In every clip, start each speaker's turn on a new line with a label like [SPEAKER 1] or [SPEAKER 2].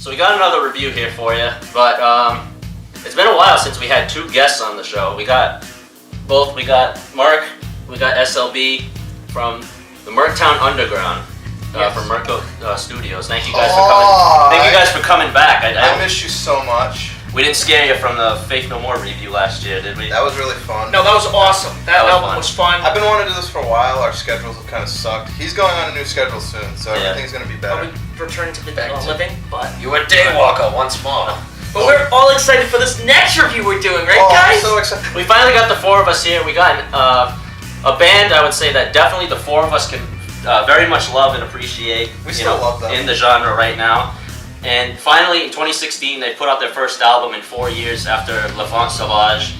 [SPEAKER 1] So we got another review here for you, but it's been a while since we had two guests on the show. We got Mark, we got SLB from the MercTown Underground. From MercGoat Studios. Thank you guys for coming. Thank you guys for coming back.
[SPEAKER 2] I miss you so much.
[SPEAKER 1] We didn't scare you from the Faith No More review last year, did we?
[SPEAKER 2] That was really fun.
[SPEAKER 3] No, that was awesome. That album was fun.
[SPEAKER 2] I've been wanting to do this for a while. Our schedules have kind of sucked. He's going on a new schedule soon, so everything's going to be better.
[SPEAKER 3] Return to the living, but
[SPEAKER 4] you a daywalker once more.
[SPEAKER 3] But we're all excited for this next review we're doing, right, guys?
[SPEAKER 2] I'm so excited.
[SPEAKER 1] We finally got the four of us here. We got a band, I would say, that definitely the four of us can very much love and appreciate.
[SPEAKER 2] We still love them.
[SPEAKER 1] In the genre right now. And finally, in 2016, they put out their first album in 4 years after L'Enfant Sauvage.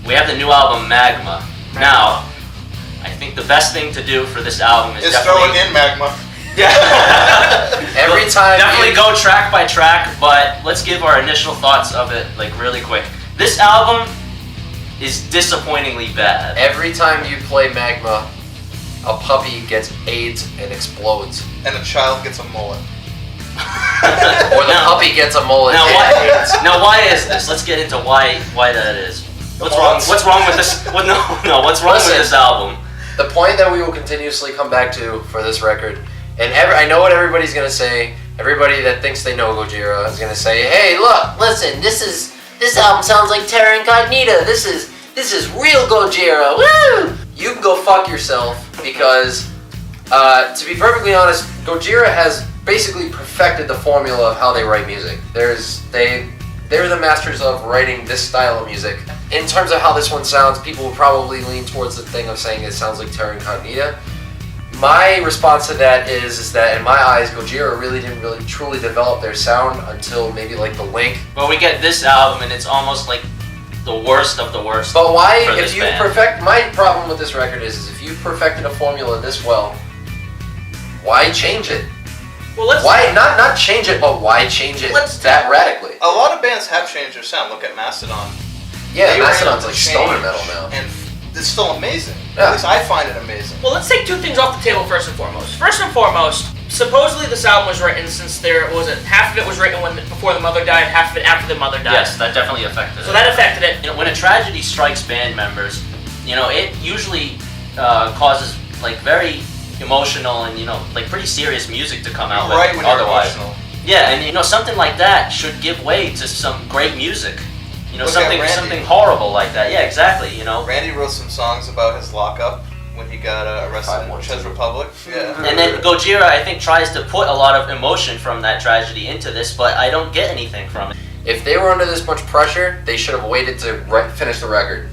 [SPEAKER 1] We have the new album, Magma. Now, I think the best thing to do for this album is
[SPEAKER 2] throw it in Magma.
[SPEAKER 1] Yeah.
[SPEAKER 4] Every time.
[SPEAKER 1] Definitely go track by track, but let's give our initial thoughts of it, like, really quick. This album is disappointingly bad.
[SPEAKER 4] Every time you play Magma, a puppy gets AIDS and explodes.
[SPEAKER 2] And a child gets a mullet.
[SPEAKER 4] Or the puppy gets a mullet
[SPEAKER 1] now,
[SPEAKER 4] and AIDS.
[SPEAKER 1] Now, why is this? Let's get into why that is. What's wrong with this? What's wrong with this album?
[SPEAKER 4] The point that we will continuously come back to for this record, and I know what everybody's gonna say. Everybody that thinks they know Gojira is gonna say, "Hey, look, listen, this album sounds like Terra Incognita. This is real Gojira. Woo!" You can go fuck yourself because, to be perfectly honest, Gojira has basically perfected the formula of how they write music. They're the masters of writing this style of music. In terms of how this one sounds, people will probably lean towards the thing of saying it sounds like Terra Incognita. My response to that is that in my eyes, Gojira didn't truly develop their sound until maybe like The Link.
[SPEAKER 1] Well, we get this album and it's almost like the worst of the worst.
[SPEAKER 4] But why, if you my problem with this record is if you've perfected a formula this well, why change it?
[SPEAKER 3] Well,
[SPEAKER 4] not change it, but why change it that radically?
[SPEAKER 2] A lot of bands have changed their sound. Look at Mastodon.
[SPEAKER 4] Yeah, Mastodon's like stoner metal now.
[SPEAKER 2] And it's still amazing.
[SPEAKER 4] Yeah.
[SPEAKER 2] At least I find it amazing.
[SPEAKER 3] Well, let's take two things off the table first and foremost. First and foremost, supposedly this album was written since half of it was written before the mother died, half of it after the mother died.
[SPEAKER 1] Yes, that definitely affected it.
[SPEAKER 3] So that affected it.
[SPEAKER 1] You know, when a tragedy strikes band members, you know, it usually causes like very emotional and like pretty serious music to come out with.
[SPEAKER 2] Right when you're emotional.
[SPEAKER 1] Yeah, and something like that should give way to some great music. Something horrible like that. Yeah, exactly.
[SPEAKER 2] Randy wrote some songs about his lockup when he got arrested in Czech Republic. Yeah.
[SPEAKER 1] And then Gojira, I think, tries to put a lot of emotion from that tragedy into this, but I don't get anything from it.
[SPEAKER 4] If they were under this much pressure, they should have waited to finish the record.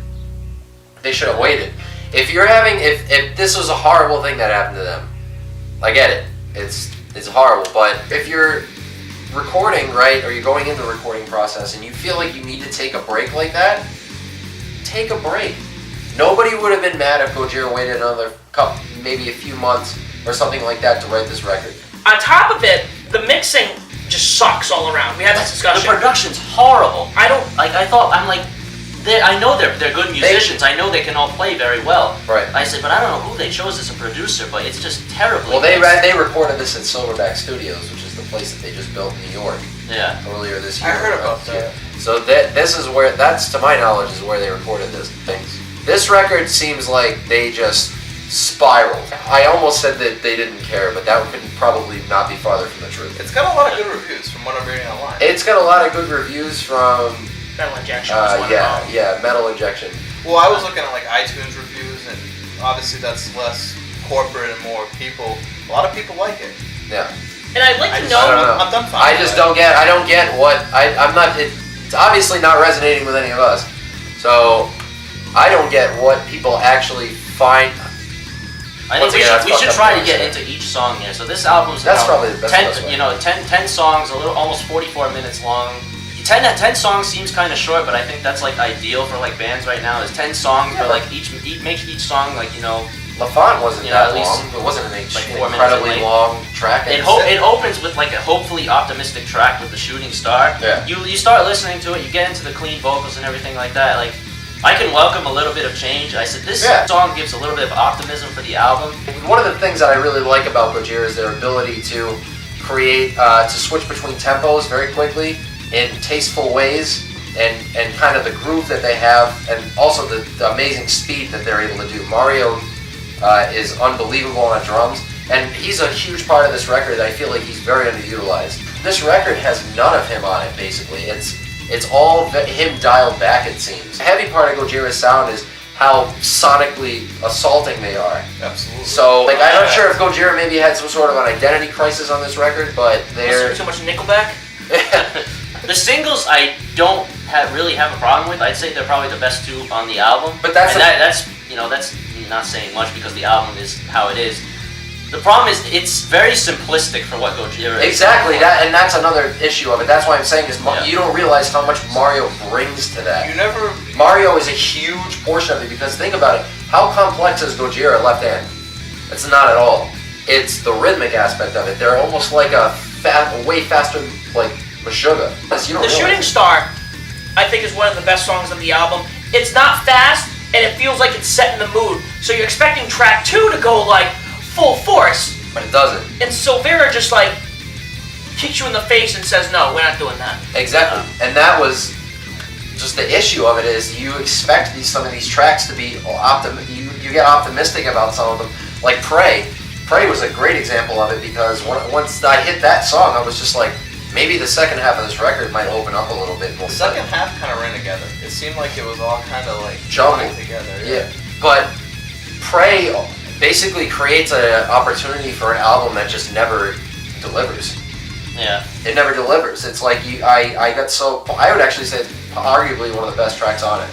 [SPEAKER 4] They should have waited. If this was a horrible thing that happened to them, I get it. It's horrible, but if you're recording, right, or you're going into the recording process and you feel like you need to take a break like that, take a break. Nobody would have been mad if Gojira waited another maybe a few months or something like that to write this record.
[SPEAKER 3] On top of it, the mixing just sucks all around. We had this discussion.
[SPEAKER 1] The production's horrible. I know they're good musicians. I know they can all play very well.
[SPEAKER 4] Right.
[SPEAKER 1] I said, but I don't know who they chose as a producer, but it's just terribly.
[SPEAKER 4] Well, they recorded this in Silverback Studios, which is the place that they just built in New York.
[SPEAKER 1] Yeah.
[SPEAKER 4] Earlier this year.
[SPEAKER 2] I heard about that.
[SPEAKER 4] So this is where, that's to my knowledge, is where they recorded this things. This record seems like they just spiraled. I almost said that they didn't care, but that could probably not be farther from the truth.
[SPEAKER 2] It's got a lot of good reviews from what I'm reading online.
[SPEAKER 4] It's got a lot of good reviews from
[SPEAKER 3] Metal Injection was one of them.
[SPEAKER 4] Yeah, Metal Injection.
[SPEAKER 2] Well, I was looking at like iTunes reviews, and obviously that's less corporate and more people. A lot of people like it.
[SPEAKER 4] Yeah.
[SPEAKER 3] And I'd like to know.
[SPEAKER 2] I'm done fine.
[SPEAKER 4] I don't get what I'm not. It's obviously not resonating with any of us. So I don't get what people actually find.
[SPEAKER 1] I think we should try to get into each song here. So this album's
[SPEAKER 4] probably the best
[SPEAKER 1] 10 songs, almost 44 minutes long. 10 songs seems kind of short, but I think that's like ideal for like bands right now. Is 10 songs, but like makes each song like
[SPEAKER 4] Lafont wasn't that
[SPEAKER 1] at least
[SPEAKER 4] long. It wasn't an
[SPEAKER 1] like 4 minutes
[SPEAKER 4] incredibly long track.
[SPEAKER 1] It opens with like a hopefully optimistic track with the shooting star.
[SPEAKER 4] Yeah.
[SPEAKER 1] You start listening to it, you get into the clean vocals and everything like that. Like I can welcome a little bit of change. I said this song gives a little bit of optimism for the album.
[SPEAKER 4] One of the things that I really like about Gojira is their ability to create to switch between tempos very quickly in tasteful ways, and kind of the groove that they have, and also the amazing speed that they're able to do. Mario is unbelievable on drums, and he's a huge part of this record. I feel like he's very underutilized. This record has none of him on it, basically. It's all him dialed back, it seems. The heavy part of Gojira's sound is how sonically assaulting they are.
[SPEAKER 2] Absolutely.
[SPEAKER 4] So, like, I'm not sure if Gojira maybe had some sort of an identity crisis on this record, but they're...
[SPEAKER 3] Too much Nickelback?
[SPEAKER 1] The singles I don't really have a problem with. I'd say they're probably the best two on the album.
[SPEAKER 4] But that's
[SPEAKER 1] that's not saying much because the album is how it is. The problem is it's very simplistic for what Gojira is.
[SPEAKER 4] Exactly, and that's another issue of it. That's why I'm saying is you don't realize how much Mario brings to that. Mario is a huge portion of it, because think about it. How complex is Gojira left hand? It's not at all. It's the rhythmic aspect of it. They're almost like a way faster, like Meshuggah.
[SPEAKER 3] The Shooting Star, I think, is one of the best songs on the album. It's not fast, and it feels like it's setting the mood. So you're expecting track 2 to go like full force,
[SPEAKER 4] but it doesn't.
[SPEAKER 3] And Silvera just like kicks you in the face and says, "No, we're not doing that."
[SPEAKER 4] Exactly, and that was just the issue of it. Is you expect some of these tracks to be you get optimistic about some of them, like Pray. Pray was a great example of it, because once I hit that song, I was just like, maybe the second half of this record might open up a little bit more.
[SPEAKER 2] The second half kind of ran together. It seemed like it was all kind of like
[SPEAKER 4] jumbled
[SPEAKER 2] together.
[SPEAKER 4] Yeah, but Pray basically creates an opportunity for an album that just never delivers.
[SPEAKER 1] Yeah.
[SPEAKER 4] It never delivers. It's like I would actually say it's arguably one of the best tracks on it.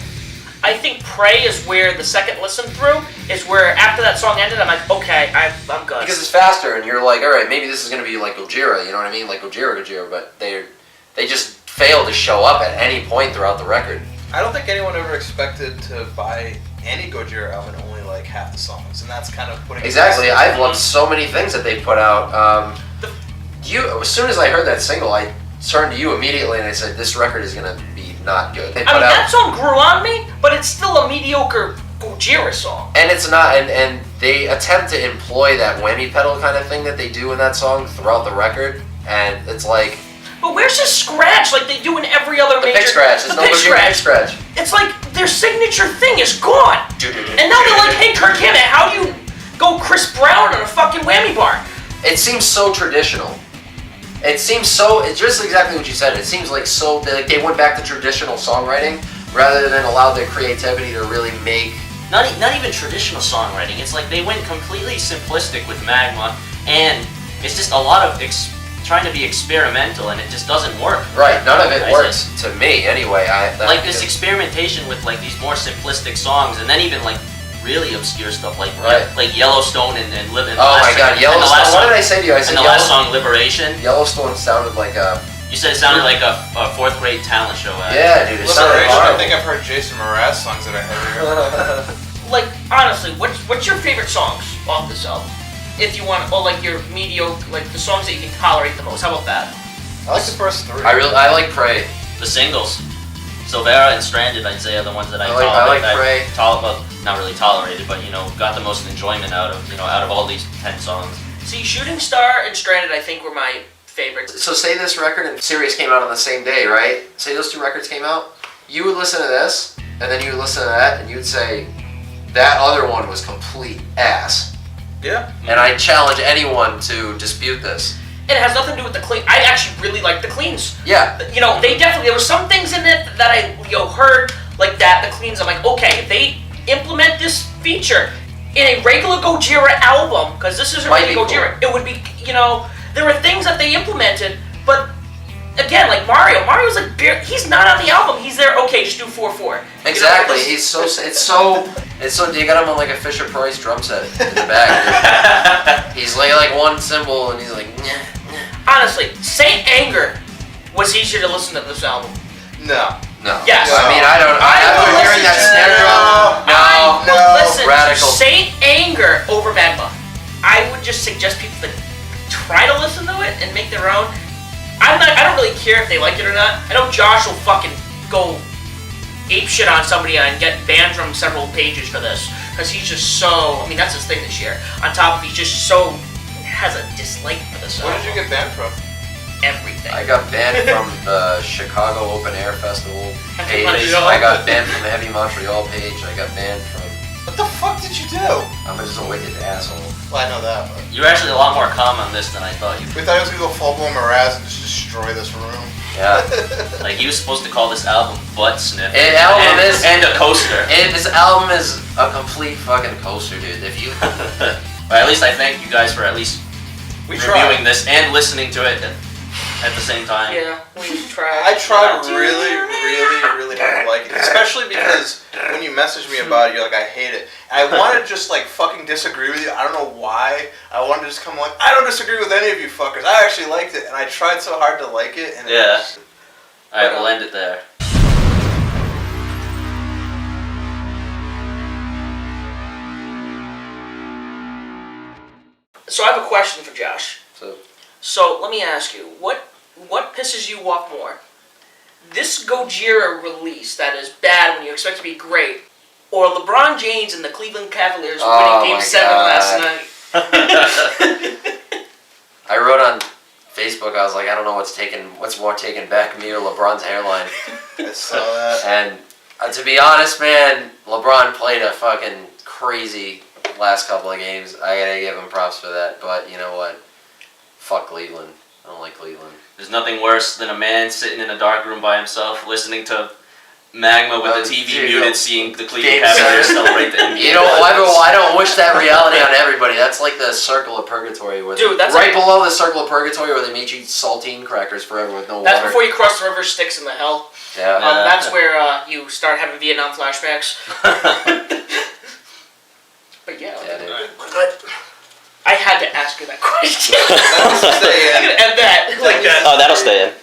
[SPEAKER 3] I think Pray is where the second listen through is where after that song ended, I'm like, okay, I'm good.
[SPEAKER 4] Because it's faster, and you're like, all right, maybe this is going to be like Gojira, you know what I mean? Like Gojira, but they just fail to show up at any point throughout the record.
[SPEAKER 2] I don't think anyone ever expected to buy any Gojira album and only like half the songs, and that's kind of putting...
[SPEAKER 4] Exactly, I've loved so many things that they put out. As soon as I heard that single, I turned to you immediately and I said, this record is going to be not good.
[SPEAKER 3] That song grew on me, but it's still a mediocre Gojira song.
[SPEAKER 4] And it's not, and they attempt to employ that whammy pedal kind of thing that they do in that song throughout the record, and it's like...
[SPEAKER 3] But where's the scratch like they do in every other major...
[SPEAKER 4] The pick scratch, there's no Gojira pick scratch.
[SPEAKER 3] It's like their signature thing is gone. And now they're like, hey, Kirk Hammett, how do you go Chris Brown on a fucking whammy bar?
[SPEAKER 4] It seems so traditional. It seems so, it's just exactly what you said. It seems like they went back to traditional songwriting rather than allow their creativity to really make...
[SPEAKER 1] Not even traditional songwriting. It's like they went completely simplistic with Magma, and it's just a lot of trying to be experimental, and it just doesn't work.
[SPEAKER 4] Right, none of it works to me anyway.
[SPEAKER 1] Like this experimentation with like these more simplistic songs, and then even like really obscure stuff like Yellowstone and Living.
[SPEAKER 4] Oh my God, Yellowstone! What did I say to you? I said
[SPEAKER 1] the last song, Liberation.
[SPEAKER 4] Yellowstone sounded like a...
[SPEAKER 1] You said it sounded like a 4th grade talent show.
[SPEAKER 4] Yeah, dude, it sounded
[SPEAKER 2] Liberation,
[SPEAKER 4] horrible.
[SPEAKER 2] I think I've heard Jason Mraz songs that are heavier.
[SPEAKER 3] Like, honestly, what's your favorite songs off this album? If you want, or like your mediocre, like the songs that you can tolerate the most. How about that?
[SPEAKER 2] I like the first 3.
[SPEAKER 4] I like Pray.
[SPEAKER 1] The singles. Silvera and Stranded, I'd say, are the ones that I
[SPEAKER 4] like Pray.
[SPEAKER 1] Not really tolerated, but got the most enjoyment out of all these 10 songs.
[SPEAKER 3] See, Shooting Star and Stranded, I think, were my favorites.
[SPEAKER 4] So say this record and Sirius came out on the same day, right? Say those 2 records came out. You would listen to this, and then you would listen to that, and you would say, that other one was complete ass.
[SPEAKER 2] Yeah.
[SPEAKER 4] And I challenge anyone to dispute this.
[SPEAKER 3] And it has nothing to do with the clean. I actually really like the cleans.
[SPEAKER 4] Yeah.
[SPEAKER 3] There were some things in it that I heard like that, the cleans. I'm like, okay, if they implement this feature in a regular Gojira album, because this isn't really Gojira, it would be, there were things that they implemented, but again, like Mario's like, he's not on the album. He's there. Okay, just do 4/4.
[SPEAKER 4] Exactly. It's so. You got him on like a Fisher Price drum set in the back. He's like one cymbal, and he's like. Nyeh.
[SPEAKER 3] Honestly, Saint Anger was easier to listen to this album.
[SPEAKER 2] No.
[SPEAKER 3] Yes.
[SPEAKER 4] I mean, after hearing that snare drum.
[SPEAKER 3] Listen,
[SPEAKER 4] radical.
[SPEAKER 3] Saint Anger over Magma. I would just suggest people to try to listen to it and make their own. I don't really care if they like it or not. I know Josh will fucking go ape shit on somebody and get banned from several pages for this, because he's just so. I mean, that's his thing this year. On top of he's just so has a dislike for this
[SPEAKER 2] Where
[SPEAKER 3] album.
[SPEAKER 2] did you get banned from?
[SPEAKER 3] Everything.
[SPEAKER 4] I got banned from the Chicago Open Air Festival
[SPEAKER 3] Heavy
[SPEAKER 4] page.
[SPEAKER 3] Montreal.
[SPEAKER 4] I got banned from the Heavy Montreal page. I got banned from.
[SPEAKER 2] What the fuck did you do?
[SPEAKER 4] I'm just a wicked asshole.
[SPEAKER 2] Well, I know that, but
[SPEAKER 1] You're actually a lot more calm on this than I thought you
[SPEAKER 2] we thought he was gonna go full blown Mraz and just destroy this room.
[SPEAKER 4] Yeah.
[SPEAKER 1] Like, he was supposed to call this album Butt Sniff.
[SPEAKER 4] And
[SPEAKER 1] a coaster.
[SPEAKER 4] this album is a complete fucking coaster, dude. If you.
[SPEAKER 1] But at least I thank you guys for at least
[SPEAKER 2] We
[SPEAKER 1] reviewing
[SPEAKER 2] tried.
[SPEAKER 1] this and listening to it at the same time.
[SPEAKER 3] Yeah, we tried.
[SPEAKER 2] I tried really hard to like it, especially because when you messaged me about it, you're like, I hate it. And I wanted to just like fucking disagree with you. I don't know why. I wanted to just come like, I don't disagree with any of you fuckers. I actually liked it, and I tried so hard to like it. And
[SPEAKER 1] Yeah.
[SPEAKER 2] It was,
[SPEAKER 1] Alright, we'll end it there.
[SPEAKER 3] So I have a question for Josh.
[SPEAKER 4] So,
[SPEAKER 3] So let me ask you, what pisses you off more? This Gojira release that is bad when you expect it to be great, or LeBron James and the Cleveland Cavaliers
[SPEAKER 4] Oh
[SPEAKER 3] winning Game
[SPEAKER 4] my
[SPEAKER 3] 7
[SPEAKER 4] God.
[SPEAKER 3] last night?
[SPEAKER 4] I wrote on Facebook, I was like, I don't know what's more taken back, me or LeBron's hairline.
[SPEAKER 2] I saw that.
[SPEAKER 4] And to be honest, man, LeBron played a fucking crazy last couple of games. I gotta give him props for that. But you know what? Fuck Cleveland. I don't like Cleveland.
[SPEAKER 1] There's nothing worse than a man sitting in a dark room by himself listening to Magma with the TV
[SPEAKER 4] Dude,
[SPEAKER 1] muted, seeing the Cleveland
[SPEAKER 4] Game
[SPEAKER 1] Cavaliers
[SPEAKER 4] seven.
[SPEAKER 1] celebrate the NBA.
[SPEAKER 4] You know, I don't wish that reality on everybody. That's like the circle of purgatory. Where
[SPEAKER 3] Dude, that's
[SPEAKER 4] right
[SPEAKER 3] like-
[SPEAKER 4] below the circle of purgatory where they make you eat saltine crackers forever with no
[SPEAKER 3] That's
[SPEAKER 4] water.
[SPEAKER 3] before you cross the river Styx into hell.
[SPEAKER 4] Yeah.
[SPEAKER 3] That's where you start having Vietnam flashbacks. But yeah,
[SPEAKER 4] Yeah, dude.
[SPEAKER 3] but I had to ask you that question.
[SPEAKER 2] That'll stay
[SPEAKER 3] I'm
[SPEAKER 2] in.
[SPEAKER 3] gonna end that like that.
[SPEAKER 1] Oh, that'll stay in.